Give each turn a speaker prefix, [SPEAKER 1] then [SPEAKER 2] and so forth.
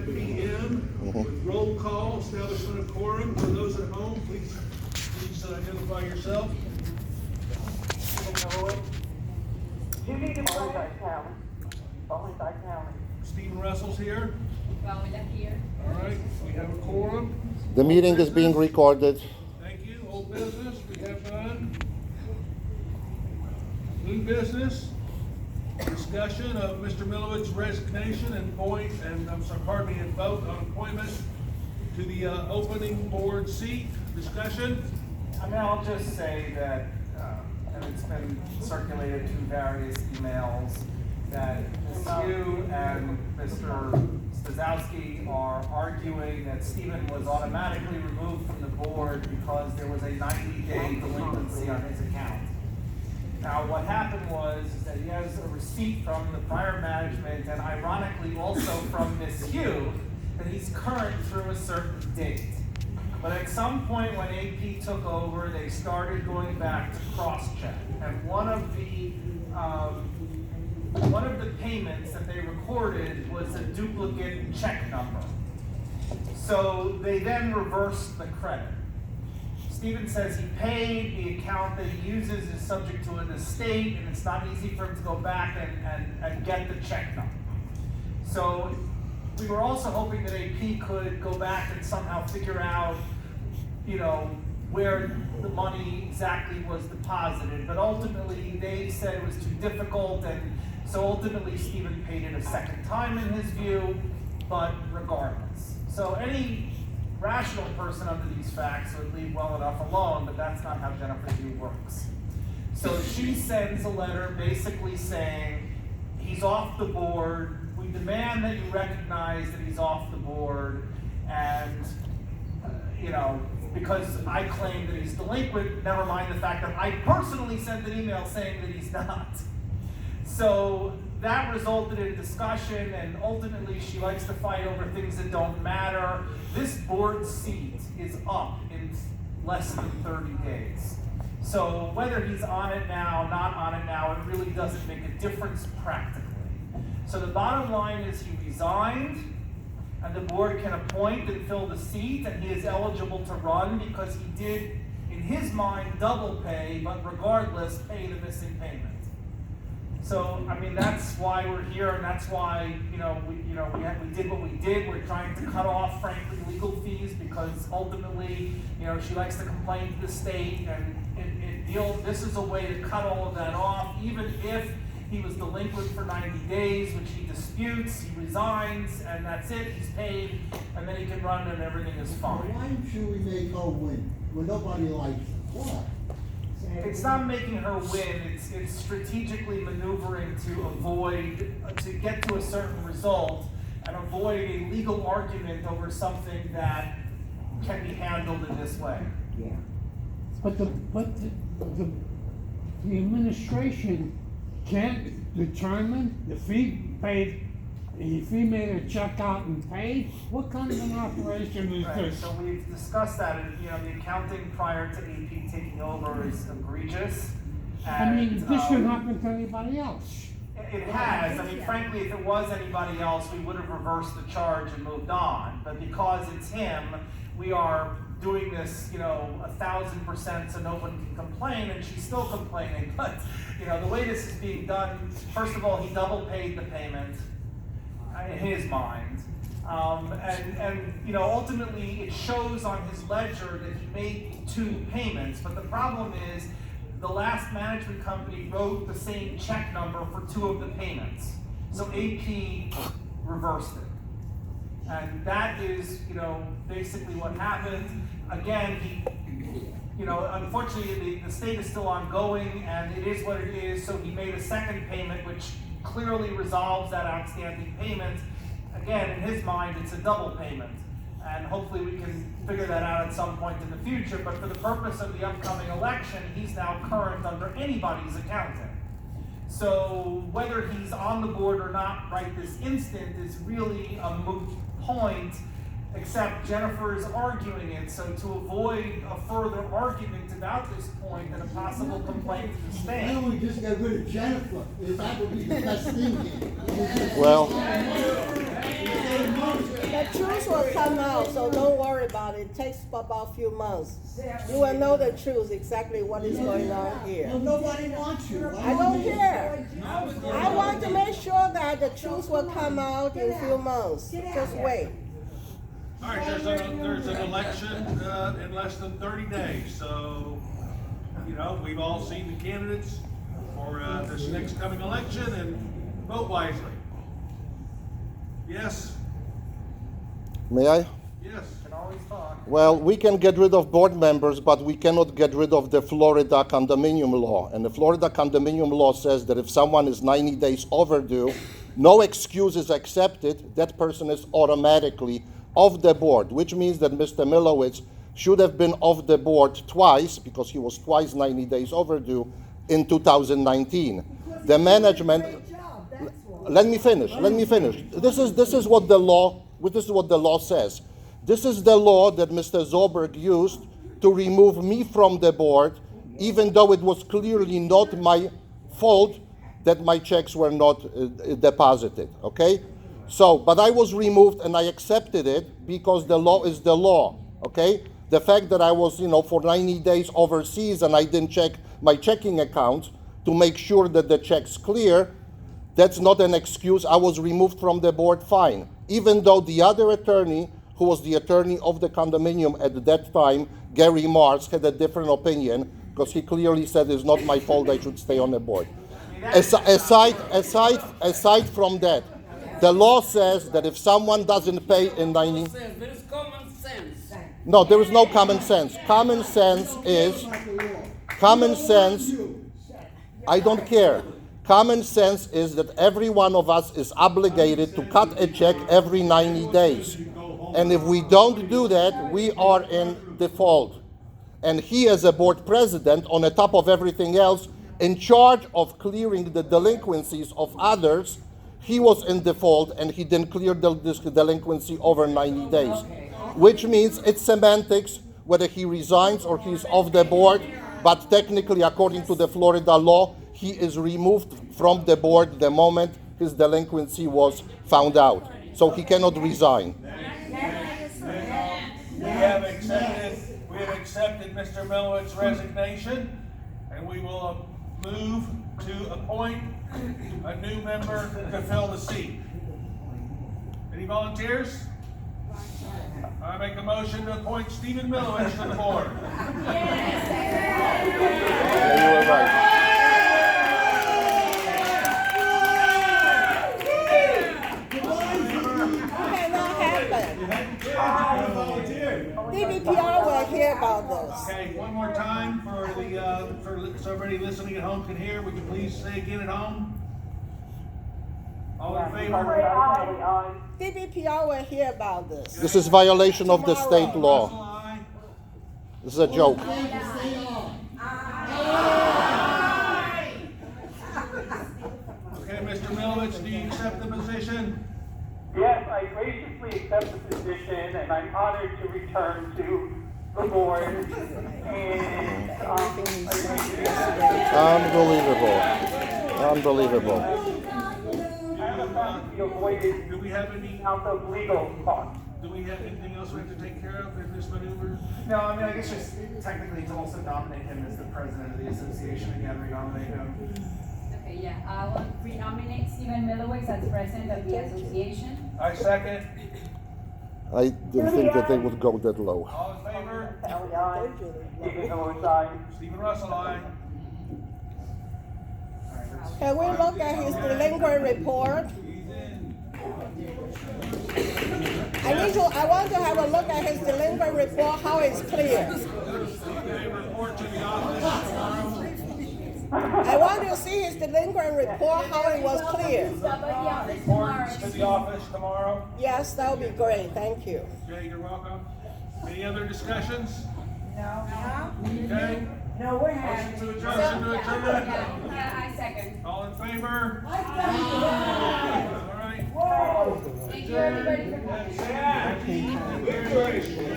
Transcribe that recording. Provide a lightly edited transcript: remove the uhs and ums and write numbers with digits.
[SPEAKER 1] 5 p.m. with roll call, establishment of quorum. For those at home, please identify yourself.
[SPEAKER 2] You need to play County.
[SPEAKER 1] Stephen Russell's here.
[SPEAKER 3] Valida here.
[SPEAKER 1] All right, we have a quorum.
[SPEAKER 4] The meeting is being recorded.
[SPEAKER 1] Thank you. Old business, we have none. New business, discussion of Mr. Milewicz's resignation and vote on appointment to the opening board seat. Discussion.
[SPEAKER 5] I mean, I'll just say that, and it's been circulated through various emails, that Ms. Hugh and Mr. Stazowski are arguing that Stephen was automatically removed from the board because there was a 90-day delinquency on his account. Now, what happened was that he has a receipt from the prior management and ironically also from Ms. Hugh that he's current through a certain date. But at some point when AP took over, they started going back to cross-check. And one of the payments that they recorded was a duplicate check number. So they then reversed the credit. Stephen says he paid, the account that he uses is subject to an estate, and it's not easy for him to go back and get the check number. So we were also hoping that AP could go back and somehow figure out, where the money exactly was deposited. But ultimately, they said it was too difficult, and so ultimately Stephen paid it a second time in his view, but regardless. So any rational person under these facts would leave well enough alone, but that's not how Jennifer Hugh works. So she sends a letter basically saying, he's off the board, we demand that you recognize that he's off the board, and, because I claim that he's delinquent, never mind the fact that I personally sent an email saying that he's not. So that resulted in discussion, and ultimately she likes to fight over things that don't matter. This board seat is up in less than 30 days. So whether he's on it now, not on it now, it really doesn't make a difference practically. So the bottom line is he resigned, and the board can appoint and fill the seat, and he is eligible to run because he did, in his mind, double pay, but regardless, pay the missing payment. So, I mean, that's why we're here, and that's why, we did what we did. We're trying to cut off, frankly, legal fees because ultimately, she likes to complain to the state, and this is a way to cut all of that off, even if he was delinquent for 90 days, which he disputes, he resigns, and that's it, he's paid, and then he can run and everything is fine.
[SPEAKER 6] Why should we make her win when nobody likes it? Why?
[SPEAKER 5] It's not making her win, it's strategically maneuvering to get to a certain result and avoid a legal argument over something that can be handled in this way.
[SPEAKER 7] Yeah. But the administration can't determine if he made a check out and paid. What kind of an operation is
[SPEAKER 5] Right,
[SPEAKER 7] this?
[SPEAKER 5] so we've discussed that, and the accounting prior to AP taking over is egregious.
[SPEAKER 7] I mean,
[SPEAKER 5] And,
[SPEAKER 7] this should happen to anybody else.
[SPEAKER 5] It has. I mean, frankly, if it was anybody else, we would have reversed the charge and moved on. But because it's him, we are doing this, 1,000% so no one can complain, and she's still complaining. But, the way this is being done, first of all, he double paid the payment in his mind. And ultimately it shows on his ledger that he made 2 payments. But the problem is, the last management company wrote the same check number for 2 of the payments. So AP reversed it. And that is, basically what happened. Again, unfortunately the state is still ongoing and it is what it is. So he made a second payment, which clearly resolves that outstanding payment. Again, in his mind, it's a double payment. And hopefully we can figure that out at some point in the future. But for the purpose of the upcoming election, he's now current under anybody's accounting. So whether he's on the board or not right this instant is really a moot point, except Jennifer is arguing it. So to avoid a further argument about this point and a possible complaint to the
[SPEAKER 6] Why
[SPEAKER 5] state.
[SPEAKER 6] don't we just get rid of Jennifer? If that would be the best thing here.
[SPEAKER 4] Well,
[SPEAKER 3] The truth will come out, so don't worry about it. It takes about a few months. You will know the truth, exactly what is going on here.
[SPEAKER 6] Well, nobody wants you.
[SPEAKER 3] I don't care. I want to make sure that the truth will come out in a few months. Just wait.
[SPEAKER 1] All right, there's an election in less than 30 days, so, you know, we've all seen the candidates for this next coming election, and vote wisely. Yes?
[SPEAKER 4] May I?
[SPEAKER 1] Yes.
[SPEAKER 5] Can always talk.
[SPEAKER 4] Well, we can get rid of board members, but we cannot get rid of the Florida condominium law. And the Florida condominium law says that if someone is 90 days overdue, no excuse is accepted, that person is automatically off the board, which means that Mr. Milewicz should have been off the board twice, because he was twice 90 days overdue in 2019. The management, let me finish. This is what the law says. This is the law that Mr. Zoberg used to remove me from the board, even though it was clearly not my fault that my checks were not deposited, okay? So, but I was removed and I accepted it because the law is the law, okay? The fact that I was, for 90 days overseas and I didn't check my checking account to make sure that the check's clear, that's not an excuse. I was removed from the board, fine. Even though the other attorney, who was the attorney of the condominium at that time, Gary Mars, had a different opinion, because he clearly said it's not my fault I should stay on the board. Aside from that, the law says that if someone doesn't pay in 90...
[SPEAKER 8] There is common sense.
[SPEAKER 4] No, there is no common sense. Common sense is... Common sense... I don't care. Common sense is that every one of us is obligated to cut a check every 90 days. And if we don't do that, we are in default. And he, as a board president, on the top of everything else, in charge of clearing the delinquencies of others, he was in default and he didn't clear this delinquency over 90 days. Which means it's semantics, whether he resigns or he's off the board, but technically, according to the Florida law, he is removed from the board the moment his delinquency was found out. So he cannot resign.
[SPEAKER 1] We have accepted Mr. Milewicz's resignation, and we will move to appoint a new member to fill the seat. Any volunteers? I make a motion to appoint Stephen Milewicz to the board.
[SPEAKER 4] Yeah, you were right.
[SPEAKER 3] DBPR will hear about this.
[SPEAKER 1] Okay, one more time so everybody listening at home can hear. Would you please say again at home? All in favor?
[SPEAKER 3] DBPR will hear about this.
[SPEAKER 4] This is violation of the state law.
[SPEAKER 1] Russell, aye.
[SPEAKER 4] This is a joke.
[SPEAKER 1] Okay, Mr. Milewicz, do you accept the position?
[SPEAKER 2] Yes, I graciously accept the position, and I'm honored to return to the board. And
[SPEAKER 4] Unbelievable.
[SPEAKER 2] I have a promise to avoid
[SPEAKER 1] Do we have any?
[SPEAKER 2] out of legal talk.
[SPEAKER 1] Do we have anything else we have to take care of in this maneuver?
[SPEAKER 5] No, I mean, I guess just technically to also nominate him as the president of the association again, renominate him.
[SPEAKER 9] Okay, yeah, I will renominate Stephen Milewicz as president of the association.
[SPEAKER 1] I second.
[SPEAKER 4] I didn't think that they would go that low.
[SPEAKER 1] All in favor?
[SPEAKER 2] Ellie, aye. Stephen Milewicz, aye.
[SPEAKER 1] Stephen Russell, aye.
[SPEAKER 3] Can we look at his delinquent report? I want to have a look at his delinquent report, how it's clear.
[SPEAKER 1] Okay, report to the office tomorrow.
[SPEAKER 3] I want to see his delinquent report, how it was clear.
[SPEAKER 1] Report to the office tomorrow.
[SPEAKER 3] Yes, that would be great, thank you.
[SPEAKER 1] Okay, you're welcome. Any other discussions?
[SPEAKER 9] No.
[SPEAKER 1] Okay.
[SPEAKER 2] No, we're
[SPEAKER 1] Motion to adjourn.
[SPEAKER 9] Yeah, I second.
[SPEAKER 1] All in favor? All right.
[SPEAKER 9] Thank you, everybody, for coming.
[SPEAKER 1] That's it.